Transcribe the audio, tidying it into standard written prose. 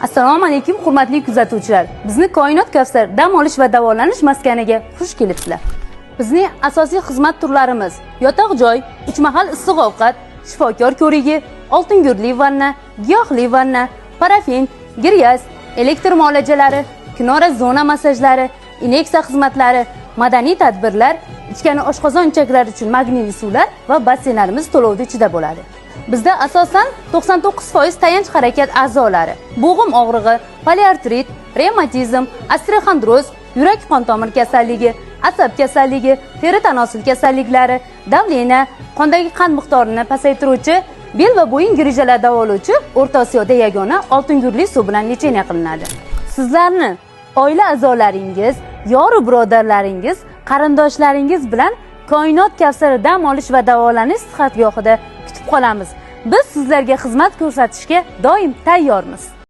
Assalomu alaykum hurmatli kuzatuvchilar. Bizni Koinot Kavsar dam olish va davolanish maskaniga xush kelibsizlar. Bizning asosiy xizmat turlarimiz: yotoq joy, 3 mahal issiq ovqat, shifokor ko'rigi, oltingurli vanna, giyohli vanna, parafin, giryaz, elektr muolajalari, kinora zona massajlari, inyeksiya xizmatlari, madaniy tadbirlar, ichkani oshqozon ichaklari uchun magniyli suvlar va basseynlarimiz to'lovda ichida bo'ladi. Bizda asosan 99% tayanch harakat a'zolari, bo'g'im og'rig'i, poliartrit, revmatizm, osteoxondroz, yurak qon tomir kasalligi, asab kasalligi, teri tanosil kasalliklari, davleniya, qondagi qand miqdorini pasaytiruvchi, bel va bo'yin grijalar davolovchi O'rta Osiyoda yagona oltingurli suv bilan lecheniya qilinadi. Sizlarni oila a'zolaringiz, yoru birodarlaringiz, qarindoshlaringiz bilan Koinot Kavsar dam olish va davolanish sihatgohida kutib qolamiz. Biz sizlarga xizmat ko'rsatishga doim tayyormiz.